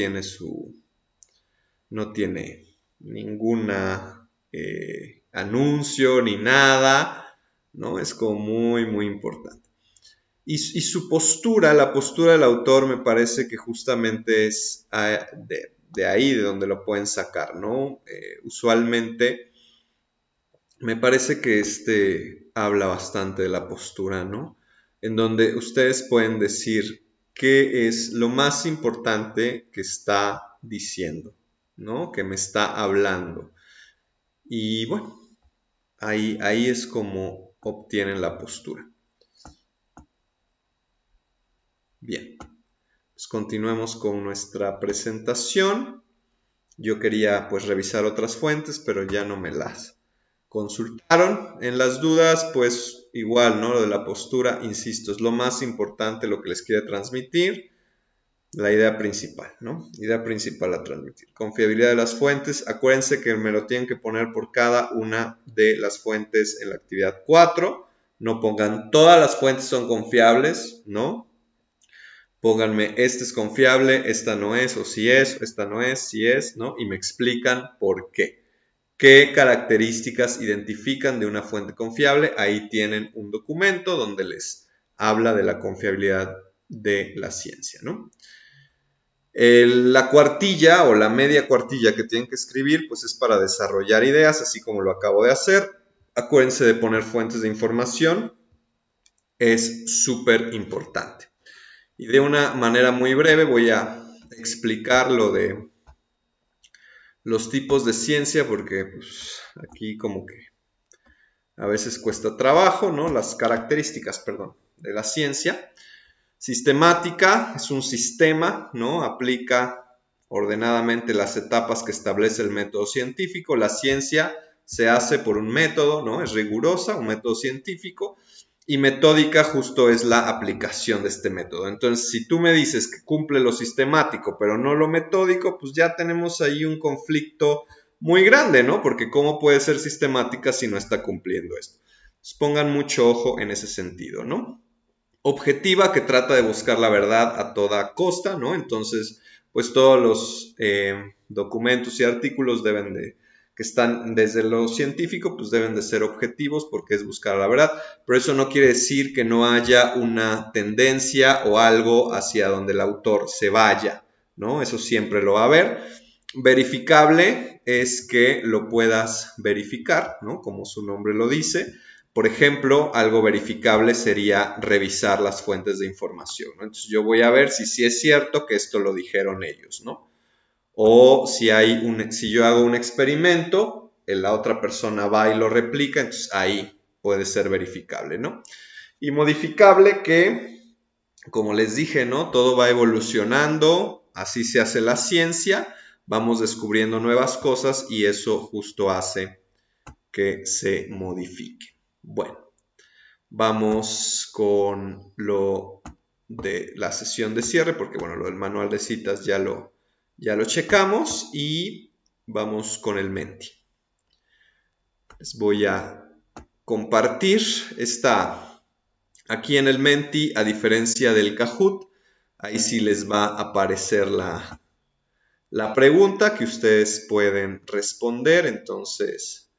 No tiene ninguna anuncio ni nada, ¿no? Es como muy, muy importante. Y su postura, la postura del autor, me parece que justamente es de ahí de donde lo pueden sacar, ¿no? Usualmente me parece que habla bastante de la postura, ¿no? En donde ustedes pueden decir qué es lo más importante que está diciendo, ¿no?, que me está hablando. Y bueno, ahí es como obtienen la postura. Bien, pues continuemos con nuestra presentación. Yo quería pues revisar otras fuentes, pero ya no me las consultaron. En las dudas, pues igual, ¿no? Lo de la postura, insisto, es lo más importante, lo que les quiere transmitir. La idea principal, ¿no? Idea principal a transmitir. Confiabilidad de las fuentes. Acuérdense que me lo tienen que poner por cada una de las fuentes en la actividad 4. No pongan todas las fuentes son confiables, ¿no? Pónganme, este es confiable, esta no es, o si es, esta no es, si es, ¿no? Y me explican por qué. ¿Qué características identifican de una fuente confiable? Ahí tienen un documento donde les habla de la confiabilidad de la ciencia, ¿no? La cuartilla o la media cuartilla que tienen que escribir, pues es para desarrollar ideas, así como lo acabo de hacer. Acuérdense de poner fuentes de información, es súper importante. Y de una manera muy breve voy a explicar lo de los tipos de ciencia, porque pues, aquí como que a veces cuesta trabajo, ¿no? Las características, perdón, de la ciencia. Sistemática es un sistema, ¿no? Aplica ordenadamente las etapas que establece el método científico. La ciencia se hace por un método, ¿no? Es rigurosa, un método científico. Y metódica justo es la aplicación de este método. Entonces, si tú me dices que cumple lo sistemático, pero no lo metódico, pues ya tenemos ahí un conflicto muy grande, ¿no? Porque ¿cómo puede ser sistemática si no está cumpliendo esto? Entonces, pongan mucho ojo en ese sentido, ¿no? Objetiva, que trata de buscar la verdad a toda costa, ¿no? Entonces, pues todos los documentos y artículos que están desde lo científico, pues deben de ser objetivos porque es buscar la verdad, pero eso no quiere decir que no haya una tendencia o algo hacia donde el autor se vaya, ¿no? Eso siempre lo va a haber. Verificable es que lo puedas verificar, ¿no? Como su nombre lo dice. Por ejemplo, algo verificable sería revisar las fuentes de información, ¿no? Entonces yo voy a ver si sí es cierto que esto lo dijeron ellos, ¿no? O si yo hago un experimento, la otra persona va y lo replica, entonces ahí puede ser verificable, ¿no? Y modificable que, como les dije, ¿no? Todo va evolucionando, así se hace la ciencia, vamos descubriendo nuevas cosas y eso justo hace que se modifique. Bueno, vamos con lo de la sesión de cierre, porque bueno, lo del manual de citas ya lo checamos y vamos con el Menti. Les voy a compartir. Está aquí en el Menti, a diferencia del Kahoot, ahí sí les va a aparecer la pregunta que ustedes pueden responder. Entonces,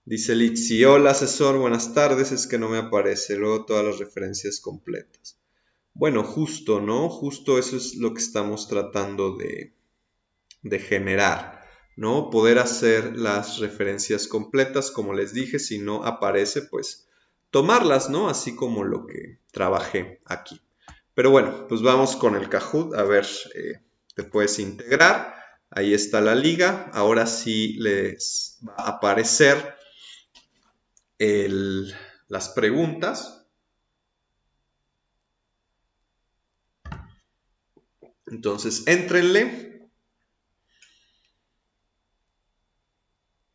dice Litsi, hola asesor, buenas tardes, es que no me aparece luego todas las referencias completas. Bueno, justo, ¿no? Justo eso es lo que estamos tratando de generar, ¿no? Poder hacer las referencias completas, como les dije, si no aparece, pues tomarlas, ¿no? Así como lo que trabajé aquí. Pero bueno, pues vamos con el Kahoot, a ver, te puedes integrar, ahí está la liga, ahora sí les va a aparecer las preguntas. Entonces, éntrenle.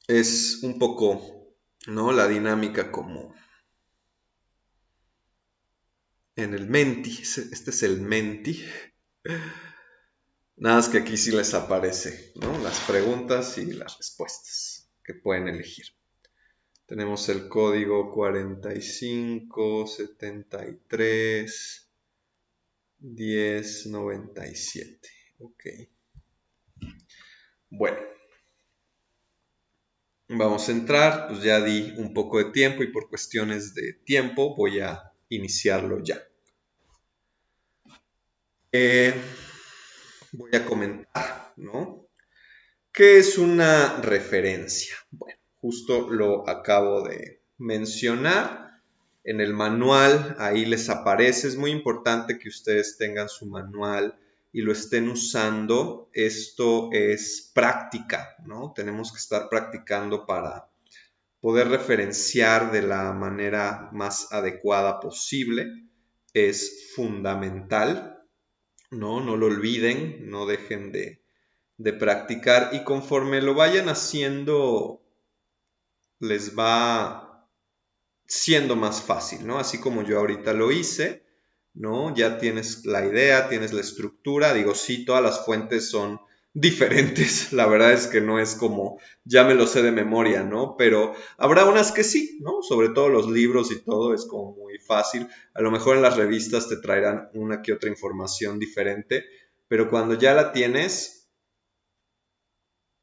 Es un poco, ¿no? La dinámica como en el Menti. Este es el Menti. Nada más que aquí sí les aparece, ¿no? Las preguntas y las respuestas que pueden elegir. Tenemos el código 4573 1097. Ok. Bueno. Vamos a entrar, pues ya di un poco de tiempo y por cuestiones de tiempo voy a iniciarlo ya. Voy a comentar, ¿no? ¿Qué es una referencia? Bueno, justo lo acabo de mencionar. En el manual, ahí les aparece. Es muy importante que ustedes tengan su manual y lo estén usando. Esto es práctica, ¿no? Tenemos que estar practicando para poder referenciar de la manera más adecuada posible. Es fundamental, ¿no? No lo olviden, no dejen de practicar y conforme lo vayan haciendo les va siendo más fácil, ¿no? Así como yo ahorita lo hice, ¿no? Ya tienes la idea, tienes la estructura, digo, sí, todas las fuentes son diferentes, la verdad es que no es como, ya me lo sé de memoria, ¿no? Pero habrá unas que sí, ¿no? Sobre todo los libros y todo es como muy fácil, a lo mejor en las revistas te traerán una que otra información diferente, pero cuando ya la tienes,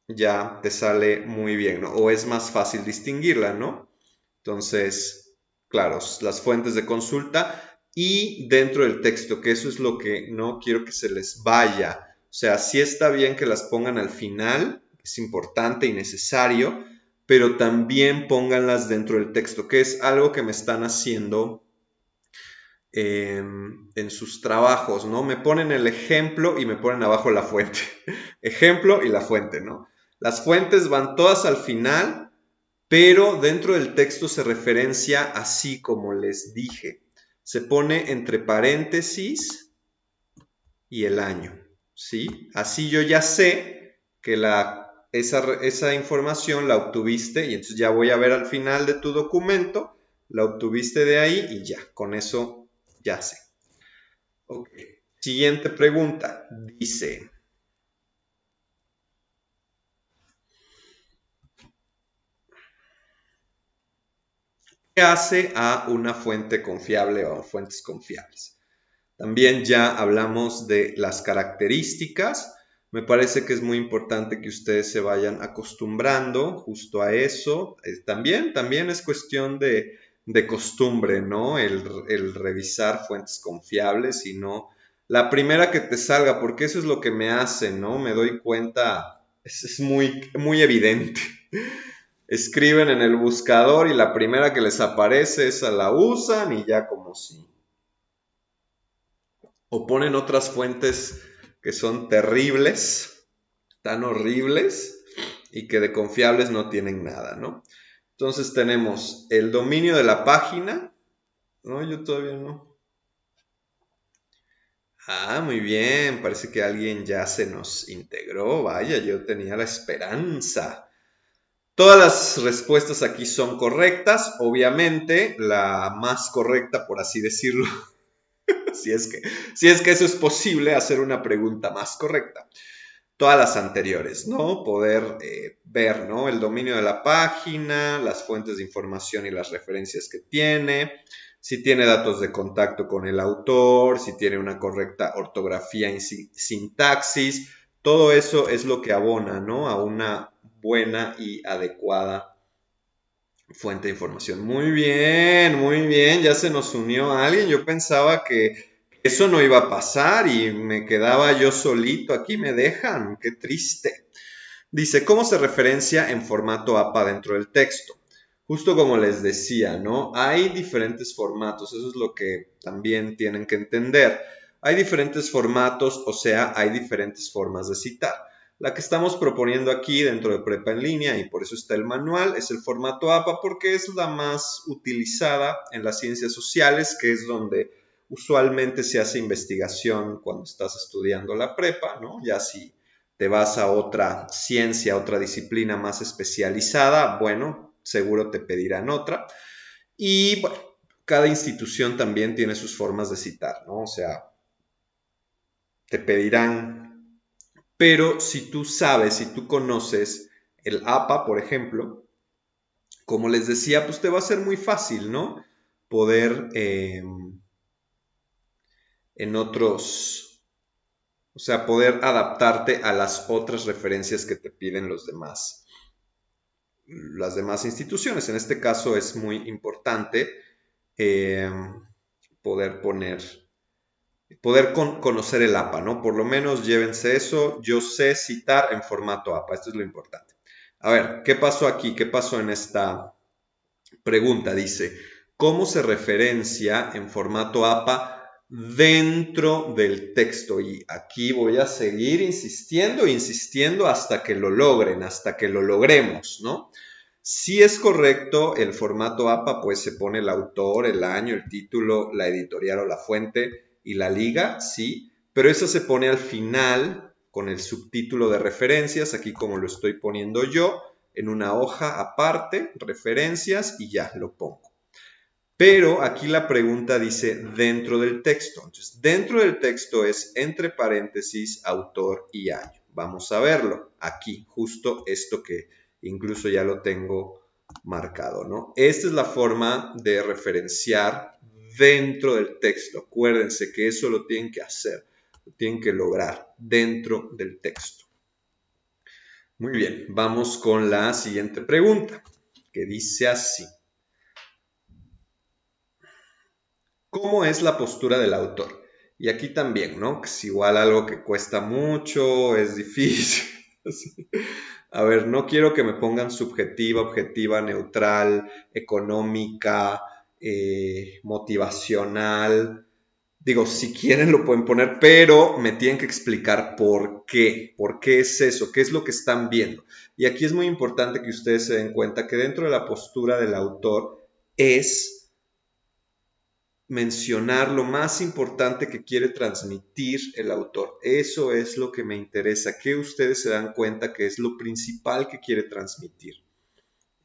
ya te sale muy bien, ¿no? O es más fácil distinguirla, ¿no? Entonces, claro, las fuentes de consulta y dentro del texto, que eso es lo que no quiero que se les vaya. O sea, sí está bien que las pongan al final, es importante y necesario, pero también pónganlas dentro del texto, que es algo que me están haciendo en sus trabajos, ¿no? Me ponen el ejemplo y me ponen abajo la fuente. Ejemplo y la fuente, ¿no? Las fuentes van todas al final, pero dentro del texto se referencia así como les dije. Se pone entre paréntesis y el año, ¿sí? Así yo ya sé que esa información la obtuviste y entonces ya voy a ver al final de tu documento, la obtuviste de ahí y ya, con eso ya sé. Ok, siguiente pregunta, dice, ¿qué hace a una fuente confiable o fuentes confiables? También ya hablamos de las características. Me parece que es muy importante que ustedes se vayan acostumbrando justo a eso. También es cuestión de costumbre, ¿no? El revisar fuentes confiables y no la primera que te salga, porque eso es lo que me hace, ¿no? Me doy cuenta, es muy, muy evidente. Escriben en el buscador y la primera que les aparece esa la usan y ya como si o ponen otras fuentes que son terribles, tan horribles y que de confiables no tienen nada, ¿no? Entonces tenemos el dominio de la página, ¿no? Yo todavía no. Ah, muy bien, parece que alguien ya se nos integró, vaya, yo tenía la esperanza. Todas las respuestas aquí son correctas, obviamente la más correcta, por así decirlo, si es que eso es posible, hacer una pregunta más correcta. Todas las anteriores, ¿no? Poder ver, ¿no? El dominio de la página, las fuentes de información y las referencias que tiene, si tiene datos de contacto con el autor, si tiene una correcta ortografía y sintaxis, todo eso es lo que abona, ¿no? A una buena y adecuada fuente de información. Muy bien, ya se nos unió alguien. Yo pensaba que eso no iba a pasar y me quedaba yo solito. Aquí me dejan, qué triste. Dice, ¿cómo se referencia en formato APA dentro del texto? Justo como les decía, ¿no? Hay diferentes formatos, eso es lo que también tienen que entender. Hay diferentes formatos, o sea, hay diferentes formas de citar. La que estamos proponiendo aquí dentro de Prepa en línea, y por eso está el manual, es el formato APA porque es la más utilizada en las ciencias sociales, que es donde usualmente se hace investigación cuando estás estudiando la prepa, ¿no? Ya si te vas a otra ciencia, otra disciplina más especializada, bueno, seguro te pedirán otra. Y bueno, cada institución también tiene sus formas de citar, ¿no? O sea, te pedirán, pero si tú sabes, si tú conoces el APA, por ejemplo, como les decía, pues te va a ser muy fácil, ¿no? Poder en otros, o sea, poder adaptarte a las otras referencias que te piden las demás instituciones. En este caso es muy importante eh, poder conocer el APA, ¿no? Por lo menos llévense eso. Yo sé citar en formato APA, esto es lo importante. A ver, ¿qué pasó aquí? ¿Qué pasó en esta pregunta? Dice, ¿cómo se referencia en formato APA dentro del texto? Y aquí voy a seguir insistiendo hasta que lo logren, hasta que lo logremos, ¿no? Si es correcto el formato APA, pues se pone el autor, el año, el título, la editorial o la fuente y la liga, sí, pero eso se pone al final con el subtítulo de referencias, aquí como lo estoy poniendo yo, en una hoja aparte, referencias y ya lo pongo. Pero aquí la pregunta dice dentro del texto. Entonces, dentro del texto es entre paréntesis, autor y año. Vamos a verlo aquí, justo esto que incluso ya lo tengo marcado, ¿no? Esta es la forma de referenciar dentro del texto. Acuérdense que eso lo tienen que hacer, lo tienen que lograr dentro del texto. Muy bien, vamos con la siguiente pregunta, que dice así. ¿Cómo es la postura del autor? Y aquí también, ¿no? Que es igual algo que cuesta mucho, es difícil. A ver, no quiero que me pongan subjetiva, objetiva, neutral, económica, motivacional. Digo, si quieren lo pueden poner, pero me tienen que explicar por qué es eso, qué es lo que están viendo. Y aquí es muy importante que ustedes se den cuenta que dentro de la postura del autor es mencionar lo más importante que quiere transmitir el autor. Eso es lo que me interesa, que ustedes se dan cuenta que es lo principal que quiere transmitir.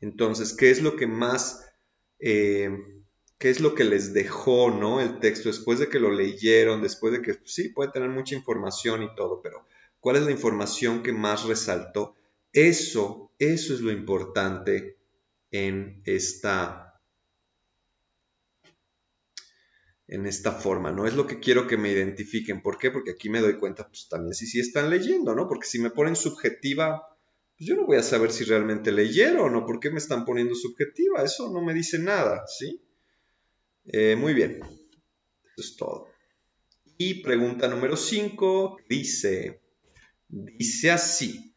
Entonces, ¿qué es lo que más, qué es lo que les dejó, ¿no? El texto después de que lo leyeron, después de que, sí, puede tener mucha información y todo, pero ¿cuál es la información que más resaltó? Eso es lo importante en esta forma, ¿no? Es lo que quiero que me identifiquen. ¿Por qué? Porque aquí me doy cuenta, pues también si sí están leyendo, ¿no? Porque si me ponen subjetiva, pues yo no voy a saber si realmente leyeron o por qué me están poniendo subjetiva. Eso no me dice nada, ¿sí? Muy bien. Eso es todo. Y pregunta número 5 dice así.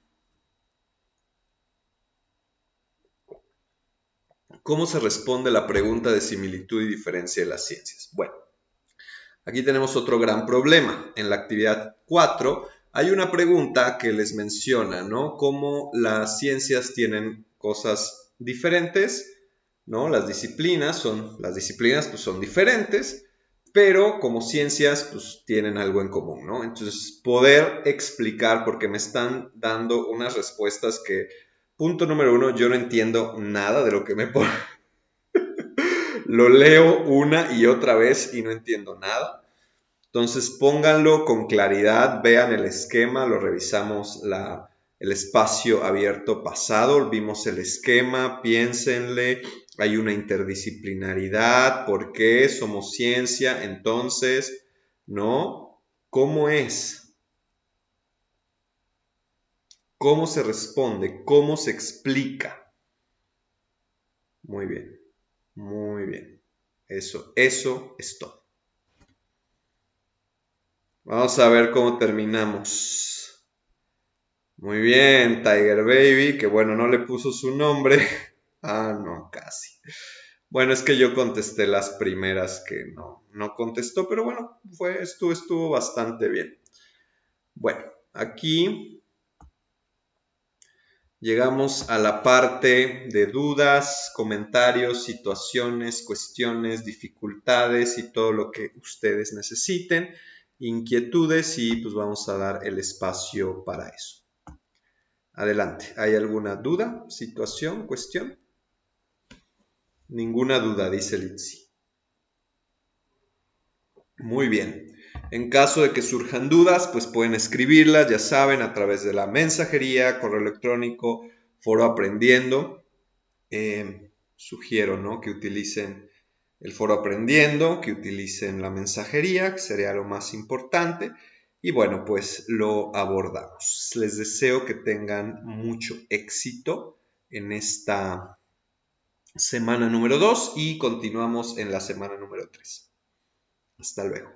¿Cómo se responde la pregunta de similitud y diferencia de las ciencias? Bueno, aquí tenemos otro gran problema. En la actividad 4 hay una pregunta que les menciona, ¿no? Cómo las ciencias tienen cosas diferentes, ¿no? Las disciplinas pues son diferentes, pero como ciencias pues tienen algo en común, ¿no? Entonces, poder explicar, porque me están dando unas respuestas que, punto número 1, yo no entiendo nada de lo que me ponen. Lo leo una y otra vez y no entiendo nada. Entonces pónganlo con claridad, vean el esquema, lo revisamos el espacio abierto pasado, vimos el esquema, piénsenle, hay una interdisciplinaridad, ¿por qué? Somos ciencia, entonces, ¿no? ¿Cómo es? ¿Cómo se responde? ¿Cómo se explica? Muy bien, muy bien. Eso es todo. Vamos a ver cómo terminamos. Muy bien, Tiger Baby, que bueno, no le puso su nombre. Ah, no, casi. Bueno, es que yo contesté las primeras que no contestó, pero bueno, estuvo bastante bien. Bueno, aquí llegamos a la parte de dudas, comentarios, situaciones, cuestiones, dificultades y todo lo que ustedes necesiten, inquietudes, y pues vamos a dar el espacio para eso. Adelante, ¿hay alguna duda, situación, cuestión? Ninguna duda, dice Litsi. Muy bien. En caso de que surjan dudas, pues pueden escribirlas, ya saben, a través de la mensajería, correo electrónico, Foro Aprendiendo. Sugiero, ¿no?, que utilicen el Foro Aprendiendo, que utilicen la mensajería, que sería lo más importante. Y bueno, pues lo abordamos. Les deseo que tengan mucho éxito en esta semana número 2 y continuamos en la semana número 3. Hasta luego.